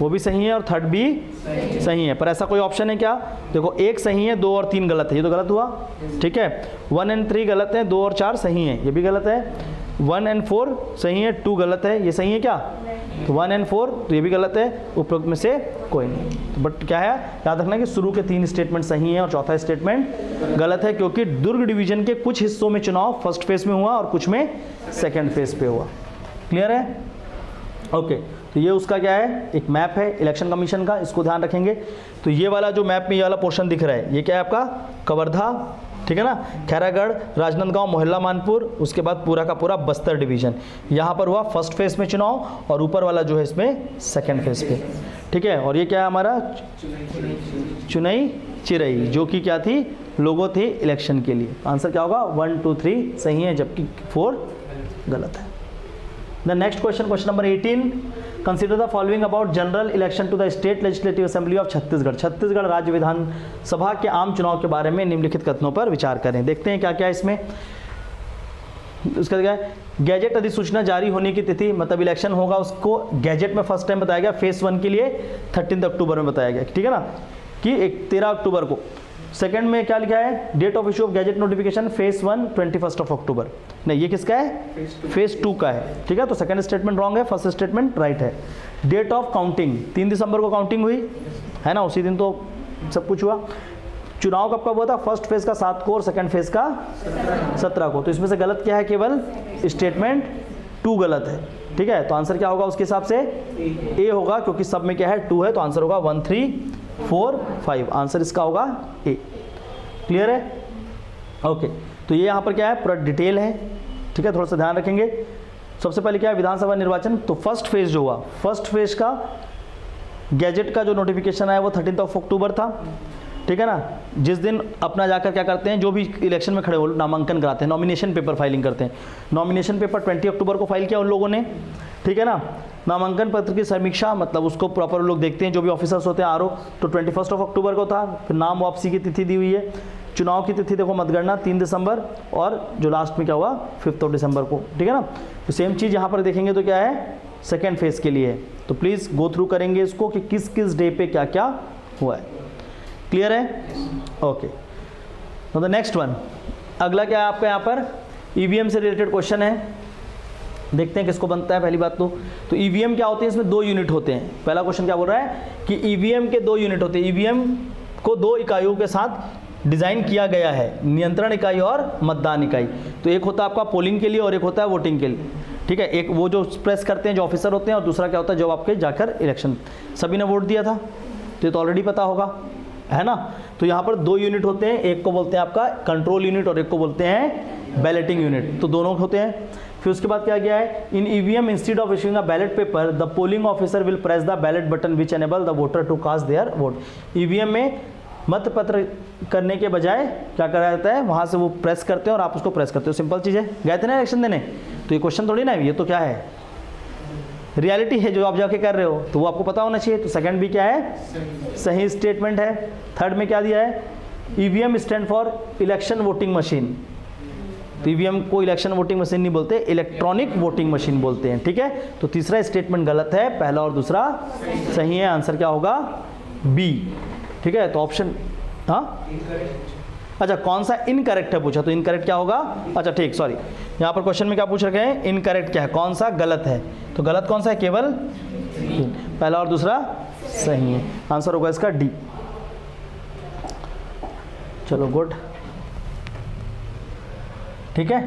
वो भी सही है और थर्ड भी सही है, पर ऐसा कोई ऑप्शन है क्या? देखो एक सही है, 2 और 3 गलत है, ये तो गलत हुआ, ठीक है। 1 और 3 गलत है, 2 और 4 सही है, ये भी गलत है। 1 और 4 सही है, 2 गलत है, ये सही है क्या? तो 1 और 4 तो ये भी गलत है, उपरोक्त में से कोई नहीं। तो बट क्या है, याद रखना कि शुरू के 3 स्टेटमेंट सही हैं और चौथा स्टेटमेंट गलत है, क्योंकि दुर्ग डिवीजन के कुछ हिस्सों में चुनाव फर्स्ट फेज में हुआ और कुछ में सेकेंड फेज पे हुआ। क्लियर है? ओके, तो ये उसका क्या है, एक मैप है इलेक्शन कमीशन का, इसको ध्यान रखेंगे। तो ये वाला जो मैप में ये वाला पोर्शन दिख रहा है, ये क्या है आपका कवर्धा, ठीक है ना, खैरागढ़, राजनांदगांव, मोहल्ला मानपुर, उसके बाद पूरा का पूरा बस्तर डिवीजन, यहाँ पर हुआ फर्स्ट फेज में चुनाव और ऊपर वाला जो है इसमें सेकेंड फेज पे, ठीक है। और ये क्या है हमारा चुनई चिरई, जो कि क्या थी, लोगो थे इलेक्शन के लिए। आंसर क्या होगा, 1 2 3 सही है, जबकि 4 गलत है। The next question, question number 18. Consider the following about general election to the State Legislative Assembly of Chhattisgarh. Chhattisgarh राज्य विधानसभा के आम चुनाव के बारे में निम्नलिखित कथनों पर विचार करें। देखते हैं क्या क्या है इसमें। उसका क्या है, गैजेट अधिसूचना जारी होने की तिथि, मतलब इलेक्शन होगा उसको गैजेट में फर्स्ट टाइम बताया गया, फेज 1 के लिए 13 अक्टूबर में बताया गया, ठीक है ना, कि 13 अक्टूबर को। सेकंड में क्या लिखा है, date of issue of gazette notification phase 1 21 October. नहीं, ये किसका है, फेज 2 का है, ठीक है। तो सेकंड स्टेटमेंट रॉन्ग है, फर्स्ट स्टेटमेंट राइट है। डेट ऑफ काउंटिंग 3 दिसंबर को काउंटिंग हुई है ना, उसी दिन तो सब कुछ हुआ। चुनाव कब हुआ था, फर्स्ट फेज का 7 को और सेकंड फेज का 17 को। तो इसमें से गलत क्या है, केवल स्टेटमेंट 2 गलत है, ठीक है। तो आंसर क्या होगा उसके हिसाब से, ए होगा, क्योंकि सब में क्या है 2 है, तो आंसर होगा 1 3 4 5, आंसर इसका होगा ए। क्लियर है? ओके, तो ये यहाँ पर क्या है, पूरा डिटेल है, ठीक है, थोड़ा सा ध्यान रखेंगे। सबसे पहले क्या है, विधानसभा निर्वाचन। तो फर्स्ट फेज जो हुआ, फर्स्ट फेज का गैजेट का जो नोटिफिकेशन आया वो 13 अक्टूबर था, ठीक है ना। जिस दिन अपना जाकर क्या करते हैं, जो भी इलेक्शन में खड़े हो नामांकन कराते हैं, नॉमिनेशन पेपर फाइलिंग करते हैं। नॉमिनेशन पेपर 20 अक्टूबर को फाइल किया उन लोगों ने, ठीक है ना। नामांकन पत्र की समीक्षा, मतलब उसको प्रॉपर लोग देखते हैं जो भी ऑफिसर्स होते हैं आरओ, तो 21 अक्टूबर को था। फिर नाम वापसी की तिथि दी हुई है। चुनाव की तिथि देखो मतगणना 3 दिसंबर और जो लास्ट में क्या हुआ 5 दिसंबर को, ठीक है ना। तो सेम चीज़ यहाँ पर देखेंगे तो क्या है, सेकेंड फेज के लिए है। तो प्लीज़ गो थ्रू करेंगे इसको कि किस किस डे पे क्या क्या हुआ है। क्लियर है? ओके, तो द नेक्स्ट वन, अगला क्या है आपका यहाँ पर, ईवीएम से रिलेटेड क्वेश्चन है। देखते हैं किसको बनता है। पहली बात तो ईवीएम क्या होते हैं, इसमें 2 यूनिट होते हैं। पहला क्वेश्चन क्या बोल रहा है कि ईवीएम के 2 यूनिट होते हैं। ईवीएम को 2 इकाइयों के साथ डिज़ाइन किया गया है, नियंत्रण इकाई और मतदान इकाई। तो एक होता है आपका पोलिंग के लिए और एक होता है वोटिंग के लिए, ठीक है। एक वो जो प्रेस करते हैं जो ऑफिसर होते हैं, और दूसरा क्या होता है जो आपके जाकर इलेक्शन, सभी ने वोट दिया था, तो ये तो ऑलरेडी पता होगा, है ना। तो यहाँ पर 2 यूनिट होते हैं, एक को बोलते हैं आपका कंट्रोल यूनिट और एक को बोलते हैं बैलेटिंग यूनिट। तो दोनों होते हैं। फिर उसके बाद क्या गया है, in EVM instead of issuing a ballot paper the polling officer will press the ballot button which enable the voter to cast their vote. EVM में मतपत्र करने के बजाय क्या करा जाता है, वहाँ से वो प्रेस करते हैं और आप उसको प्रेस करते हो। सिंपल चीज़ है, गए थे ना इलेक्शन देने, तो ये क्वेश्चन थोड़ी ना है, ये तो क्या है, रियलिटी है जो आप जाके कर रहे हो, तो वो आपको पता होना चाहिए। तो सेकंड भी क्या है, सही स्टेटमेंट है। थर्ड में क्या दिया है, EVM stand for election voting machine. तो ईवीएम को इलेक्शन वोटिंग मशीन नहीं बोलते, इलेक्ट्रॉनिक वोटिंग मशीन बोलते हैं, ठीक है। तो तीसरा स्टेटमेंट गलत है, पहला और दूसरा सही है। आंसर क्या होगा, बी, ठीक है। तो ऑप्शन, हाँ अच्छा, कौन सा इनकरेक्ट है पूछा, तो इनकरेक्ट क्या होगा, अच्छा ठीक, सॉरी, यहाँ पर क्वेश्चन में क्या पूछ रखे हैं, इनकरेक्ट क्या है, कौन सा गलत है। तो गलत कौन सा है, केवल पहला और दूसरा सही है। आंसर होगा इसका डी। चलो गुड, ठीक है।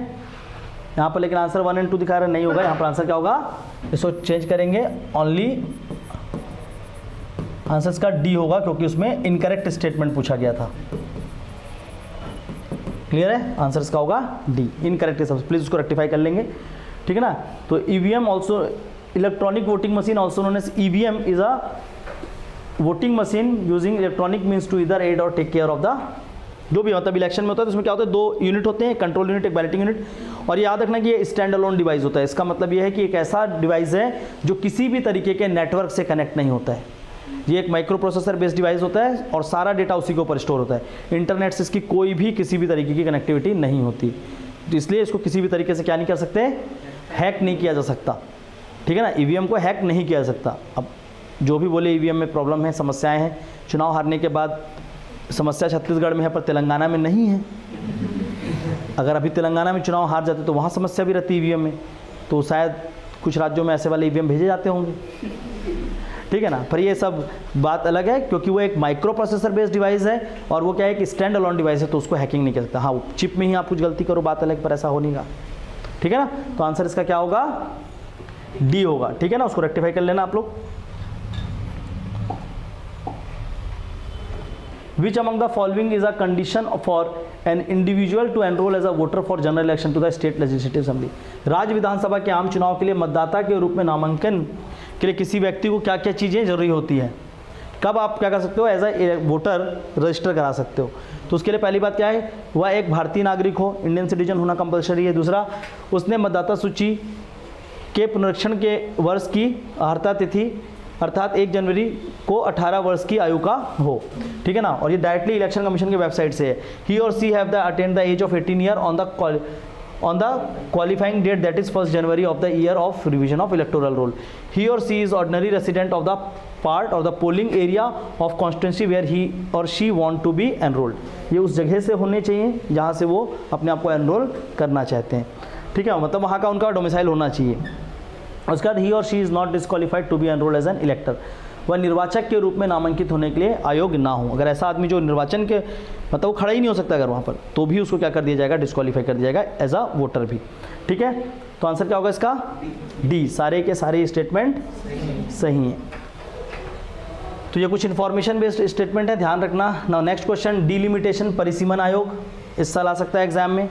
यहाँ पर लेकिन आंसर 1 और 2 दिखा रहा नहीं होगा, यहाँ पर आंसर क्या होगा, इसको चेंज करेंगे, ओनली आंसर इसका डी होगा, क्योंकि उसमें इनकरेक्ट स्टेटमेंट पूछा गया था। क्लियर है, आंसर इसका होगा डी, इनकरेक्ट है सब, प्लीज उसको रेक्टिफाई कर लेंगे, ठीक है ना। तो EVM also electronic voting machine also known as EVM is a voting machine using electronic means to either add or take care of the, जो भी मतलब इलेक्शन में होता है तो उसमें क्या होता है, 2 यूनिट होते हैं, कंट्रोल यूनिट, एक बैलेटिंग यूनिट। और ये याद रखना कि ये स्टैंड अलोन डिवाइस होता है। इसका मतलब ये है कि एक ऐसा डिवाइस है जो किसी भी तरीके के नेटवर्क से कनेक्ट नहीं होता है। ये एक माइक्रो प्रोसेसर बेस्ड डिवाइस होता है और सारा डेटा उसी के ऊपर स्टोर होता है। इंटरनेट से इसकी कोई भी किसी भी तरीके की कनेक्टिविटी नहीं होती, तो इसलिए इसको किसी भी तरीके से क्या नहीं कर सकते, हैक नहीं किया जा सकता, ठीक है ना। ईवीएम को हैक नहीं किया जा सकता। अब जो भी बोले ईवीएम में प्रॉब्लम है, समस्याएं हैं, चुनाव हारने के बाद समस्या छत्तीसगढ़ में है पर तेलंगाना में नहीं है। अगर अभी तेलंगाना में चुनाव हार जाते तो वहाँ समस्या भी रहती ईवीएम में, तो शायद कुछ राज्यों में ऐसे वाले ईवीएम भेजे जाते होंगे, ठीक है ना। पर ये सब बात अलग है, क्योंकि वो एक माइक्रो प्रोसेसर बेस्ड डिवाइस है और वो क्या है कि स्टैंड अलोन डिवाइस है, तो उसको हैकिंग नहीं कर सकता। हाँ, चिप में ही आप कुछ गलती करो, बात अलग, पर ऐसा हो नहीं रहा, ठीक है ना। तो आंसर इसका क्या होगा? डी होगा, ठीक है ना। उसको रेक्टिफाई कर लेना आप लोग। Which among the following is a condition for an individual to enroll as a voter for general election to the state legislative assembly? राज्य विधानसभा के आम चुनाव के लिए मतदाता के रूप में नामांकन के लिए किसी व्यक्ति को क्या क्या चीज़ें जरूरी होती है? कब आप क्या कर सकते हो? एज ए वोटर रजिस्टर करा सकते हो। तो उसके लिए पहली बात क्या है? वह एक भारतीय नागरिक हो, इंडियन सिटीजन होना कंपलसरी है। दूसरा, उसने मतदाता सूची के पुनरीक्षण के वर्ष की अर्हता तिथि अर्थात 1 जनवरी को 18 वर्ष की आयु का हो, ठीक है ना। और ये डायरेक्टली इलेक्शन कमीशन की वेबसाइट से है। He or she have the attend the age of 18 year on the qualifying date that is 1 January of the year of revision of electoral roll. He or she is ordinary resident of the part or the polling area of constituency where he और she want to be enrolled. ये उस जगह से होने चाहिए जहाँ से वो अपने आप को एनरोल करना चाहते हैं, ठीक है, मतलब वहाँ का उनका डोमिसाइल होना चाहिए। उसके बाद ही और she is not disqualified to be enrolled as an elector. वह निर्वाचक के रूप में नामांकित होने के लिए अयोग्य ना हो। अगर ऐसा आदमी जो निर्वाचन के मतलब वो खड़ा ही नहीं हो सकता अगर वहाँ पर, तो भी उसको क्या कर दिया जाएगा? डिस्क्वालीफाई कर दिया जाएगा एज अ वोटर भी, ठीक है। तो आंसर क्या होगा इसका? डी। सारे के सारे स्टेटमेंट सही हैं। तो ये कुछ इन्फॉर्मेशन बेस्ड स्टेटमेंट है, ध्यान रखना। नाउ नेक्स्ट क्वेश्चन, डिलिमिटेशन परिसीमन आयोग इस साल आ सकता है एग्जाम में,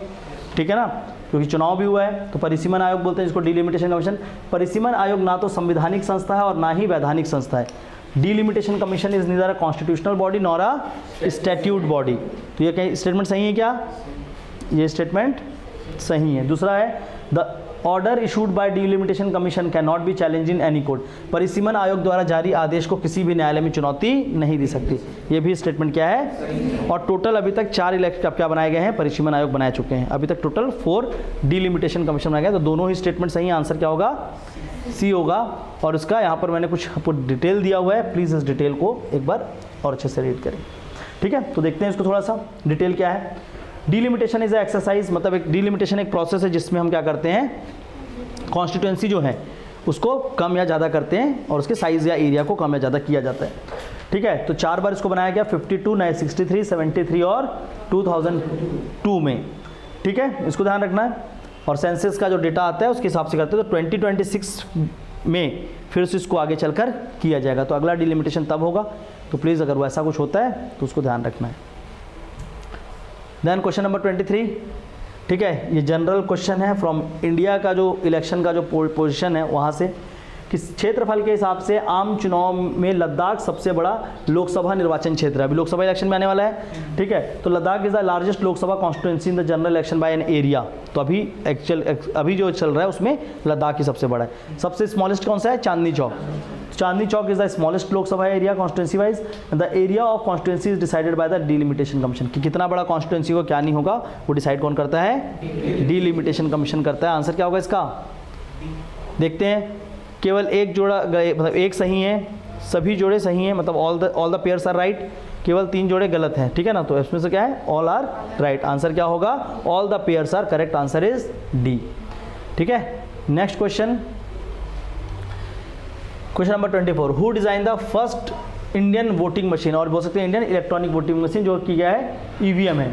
ठीक है ना, क्योंकि चुनाव भी हुआ है। तो परिसीमन आयोग बोलते हैं जिसको, डिलिमिटेशन कमीशन। परिसीमन आयोग ना तो संवैधानिक संस्था है और ना ही वैधानिक संस्था है। Delimitation commission is neither a constitutional body nor a statute body. तो ये क्या स्टेटमेंट सही है क्या? ये स्टेटमेंट सही है। दूसरा है, the order issued by delimitation commission can not be challenge in any court. परिसीमन आयोग द्वारा जारी आदेश को किसी भी न्यायालय में चुनौती नहीं दी सकती। ये भी स्टेटमेंट क्या है? और टोटल अभी तक 4 इलेक्शन क्या बनाए गए हैं? परिसीमन आयोग बनाए चुके हैं। अभी तक टोटल 4 डिलिमिटेशन कमीशन बनाए गए। तो दोनों ही स्टेटमेंट सही है। आंसर क्या होगा? सी होगा। और इसका यहाँ पर मैंने कुछ आपको डिटेल दिया हुआ है, प्लीज़ इस डिटेल को एक बार और अच्छे से रीड करें, ठीक है। तो देखते हैं इसको थोड़ा सा डिटेल क्या है। डिलिमिटेशन इज ए एक्सरसाइज, मतलब एक डिलिमिटेशन एक प्रोसेस है जिसमें हम क्या करते हैं? कॉन्स्टिट्यूएंसी जो है उसको कम या ज़्यादा करते हैं और उसके साइज़ या एरिया को कम या ज़्यादा किया जाता है, ठीक है। तो 4 बार इसको बनाया गया, 52, 63, 73 और 2002 में, ठीक है, इसको ध्यान रखना है। और सेंसस का जो डेटा आता है उसके हिसाब से करते हैं। तो 2026 में फिर से इसको आगे चलकर किया जाएगा। तो अगला डिलिमिटेशन तब होगा। तो प्लीज़ अगर वैसा कुछ होता है तो उसको ध्यान रखना है। देन क्वेश्चन नंबर 23, ठीक है, ये जनरल क्वेश्चन है फ्रॉम इंडिया का जो इलेक्शन का जो पोजीशन है वहाँ से, कि क्षेत्रफल के हिसाब से आम चुनाव में लद्दाख सबसे बड़ा लोकसभा निर्वाचन क्षेत्र है। अभी लोकसभा इलेक्शन में आने वाला है, ठीक है। तो Ladakh is the largest Lok Sabha constituency in the general election by an area. तो अभी जो चल रहा है उसमें लद्दाख ही सबसे बड़ा है। सबसे स्मॉलेस्ट कौन सा है? Chandni Chowk. Chandni Chowk is the smallest Lok Sabha area constituency wise. The area of constituency is decided by the delimitation commission. कि कितना बड़ा कॉन्स्टिट्यूंसी को क्या नहीं होगा वो डिसाइड कौन करता है? डिलिमिटेशन कमीशन करता है। आंसर क्या होगा इसका? देखते हैं। केवल एक जोड़ा मतलब एक सही है, सभी जोड़े सही हैं, मतलब all the pairs are right. केवल 3 जोड़े गलत हैं, ठीक है ना। तो इसमें से क्या है? All are right. आंसर क्या होगा? All the pairs are correct. Answer is D, ठीक है। Next question, question number 24, who design the first Indian voting machine, और बोल सकते हैं इंडियन इलेक्ट्रॉनिक वोटिंग मशीन, जो की गया है ईवीएम है,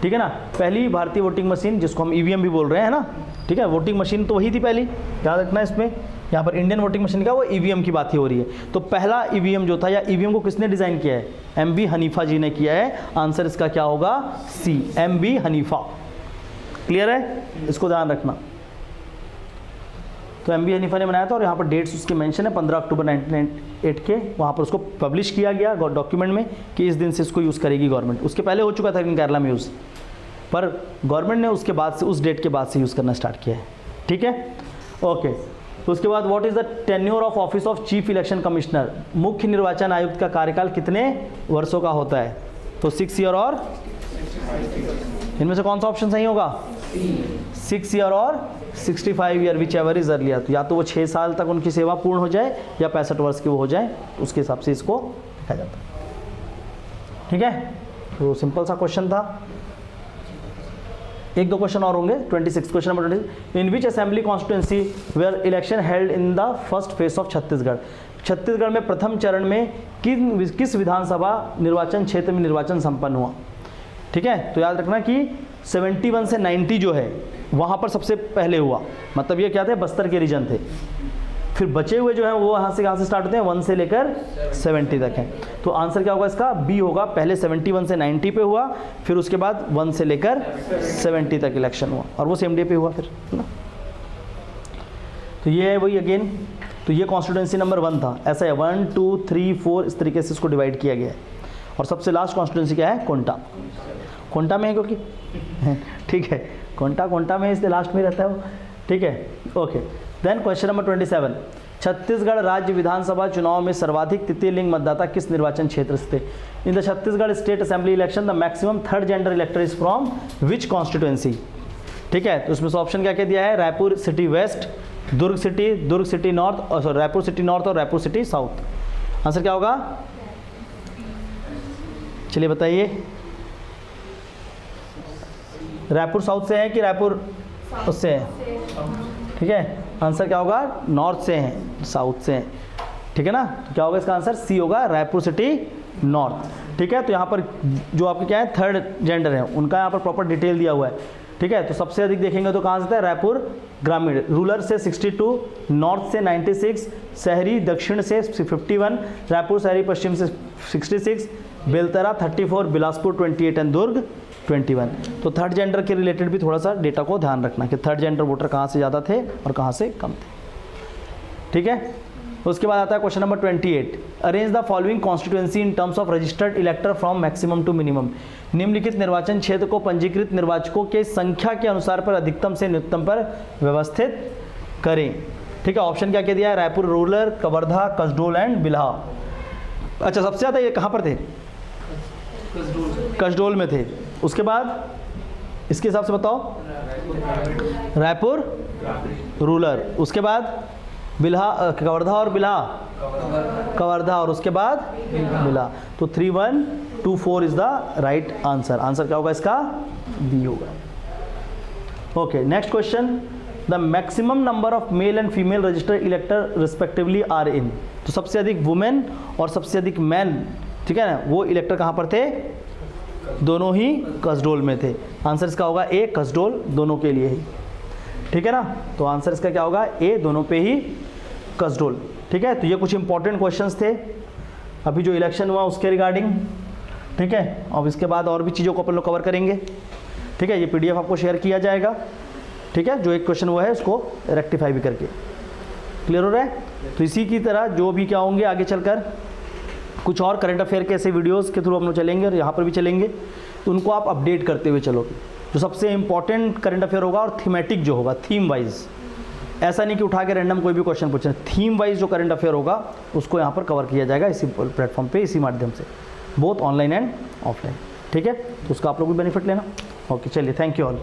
ठीक है ना। पहली भारतीय वोटिंग मशीन जिसको हम ईवीएम भी बोल रहे हैं ना, ठीक है। वोटिंग मशीन तो वही थी पहली, याद रखना है। इसमें यहाँ पर इंडियन वोटिंग मशीन का वो ईवीएम की बात ही हो रही है। तो पहला ईवीएम जो था, या ईवीएम को किसने डिज़ाइन किया है? एम.बी. हनीफा जी ने किया है। आंसर इसका क्या होगा? सी, एम.बी. हनीफा। क्लियर है? इसको ध्यान रखना। तो एम.बी. हनीफा ने बनाया था और यहाँ पर डेट्स उसके मेंशन है 15 अक्टूबर 1998 के। वहाँ पर उसको पब्लिश किया गया डॉक्यूमेंट में कि इस दिन से इसको यूज़ करेगी गवर्नमेंट। उसके पहले हो चुका था इन केरला में यूज़, पर गवर्नमेंट ने उसके बाद से, उस डेट के बाद से यूज़ करना स्टार्ट किया है, ठीक है। ओके, तो उसके बाद what is the tenure of office of chief election commissioner? मुख्य निर्वाचन आयुक्त का कार्यकाल कितने वर्षों का होता है? तो 6 ईयर और इनमें से कौन सा ऑप्शन सही होगा? 6 ईयर और 65 year which ever is earlier, तो या तो वो 6 साल तक उनकी सेवा पूर्ण हो जाए या 65 वर्ष की वो हो जाए, उसके हिसाब से इसको लिखा जाता है। ठीक है, तो सिंपल सा क्वेश्चन था। एक दो क्वेश्चन और होंगे। 26 question number 26, in which assembly constituency were election held in the first phase of Chhattisgarh, Chhattisgarh में प्रथम चरण में किस विधानसभा निर्वाचन क्षेत्र में निर्वाचन संपन्न हुआ। ठीक है, तो याद रखना कि 71 से 90 जो है वहाँ पर सबसे पहले हुआ, मतलब ये क्या थे, बस्तर के रीजन थे। फिर बचे हुए जो हैं वो कहाँ से स्टार्ट होते हैं, 1 से लेकर 70 तक हैं। तो आंसर क्या होगा इसका, बी होगा। पहले 71 से 90 पे हुआ, फिर उसके बाद 1 से लेकर 70 तक इलेक्शन हुआ, और वो सेम डे पे हुआ फिर, है ना। तो ये है वही अगेन, तो ये कॉन्स्टिट्यूंसी नंबर 1 था। ऐसा है 1 2 3 4 इस तरीके से इसको डिवाइड किया गया है। और सबसे लास्ट कॉन्स्टिट्यूंसी क्या है, कोंटा। कोंटा में है क्योंकि ठीक है, कोंटा में इसलिए लास्ट में रहता है वो। ठीक है, okay. Then question number 27, Chhattisgarh राज्य विधानसभा चुनाव में सर्वाधिक तृतीय लिंग मतदाता किस निर्वाचन क्षेत्र से थे। In the Chhattisgarh state assembly election the maximum third gender इलेक्टर is from which constituency. ठीक है, तो उसमें से ऑप्शन क्या क्या दिया है, रायपुर सिटी वेस्ट, दुर्ग सिटी नॉर्थ, और रायपुर सिटी नॉर्थ और रायपुर सिटी साउथ। आंसर क्या होगा, चलिए बताइए। रायपुर साउथ से है कि रायपुर उससे है, ठीक है। आंसर क्या होगा, नॉर्थ से हैं, साउथ से हैं, ठीक है ना। तो क्या होगा इसका आंसर, सी होगा, रायपुर सिटी नॉर्थ। ठीक है, तो यहाँ पर जो आपके क्या है थर्ड जेंडर है उनका यहाँ पर प्रॉपर डिटेल दिया हुआ है। ठीक है, तो सबसे अधिक देखेंगे तो कहाँ से था, रायपुर ग्रामीण, रूरल से 62, नॉर्थ से 96, शहरी दक्षिण से 51, रायपुर शहरी पश्चिम से 66, बेलतरा 34, बिलासपुर 28 एंड दुर्ग 21। तो थर्ड जेंडर के रिलेटेड भी थोड़ा सा डेटा को ध्यान रखना कि थर्ड जेंडर वोटर कहाँ से ज़्यादा थे और कहाँ से कम थे। ठीक है, उसके बाद आता है question number 28, arrange the following constituency in terms of registered elector from maximum to minimum. निम्नलिखित निर्वाचन क्षेत्र को पंजीकृत निर्वाचकों के संख्या के अनुसार पर अधिकतम से न्यूनतम पर व्यवस्थित करें। ठीक है, ऑप्शन क्या क्या दिया है, रायपुर रूरल, कवर्धा, कसडोल एंड बिल्हा। अच्छा, सबसे ज़्यादा ये कहाँ पर थे, कसडोल में थे। उसके बाद इसके हिसाब से बताओ, रायपुर रूरल, उसके बाद बिल्हा, कवर्धा और बिल्हा, कवर्धा, और उसके बाद बिल्हा। तो 3 1 2 4 is the right answer. Answer क्या होगा इसका, बी होगा। Okay, next question, the maximum number of male and female registered elector respectively are in. तो सबसे अधिक वुमेन और सबसे अधिक मैन, ठीक है ना, वो इलेक्टर कहाँ पर थे, दोनों ही कसडोल में थे। आंसर इसका होगा ए, कसडोल दोनों के लिए ही। ठीक है ना, तो आंसर इसका क्या होगा, ए, दोनों पे ही कसडोल। ठीक है, तो ये कुछ इंपॉर्टेंट क्वेश्चंस थे अभी जो इलेक्शन हुआ उसके रिगार्डिंग। ठीक है, अब इसके बाद और भी चीज़ों को अपन लोग कवर करेंगे। ठीक है, ये PDF आपको शेयर किया जाएगा। ठीक है, जो एक क्वेश्चन हुआ है उसको रेक्टिफाई भी करके। क्लियर हो रहा है। तो इसी की तरह जो भी क्या होंगे आगे चलकर कुछ और करंट अफेयर के ऐसे वीडियोस के थ्रू हम लोग चलेंगे और यहाँ पर भी चलेंगे, तो उनको आप अपडेट करते हुए चलोगे। जो सबसे इंपॉर्टेंट करंट अफेयर होगा और थीमेटिक जो होगा, थीम वाइज, ऐसा नहीं कि उठा के रैंडम कोई भी क्वेश्चन पूछे, थीम वाइज जो करंट अफेयर होगा उसको यहाँ पर कवर किया जाएगा इसी प्लेटफॉर्म पे, इसी माध्यम से, बोथ ऑनलाइन एंड ऑफलाइन। ठीक है, तो उसका आप लोग भी बेनिफिट लेना। ओके, चलिए, थैंक यू ऑल।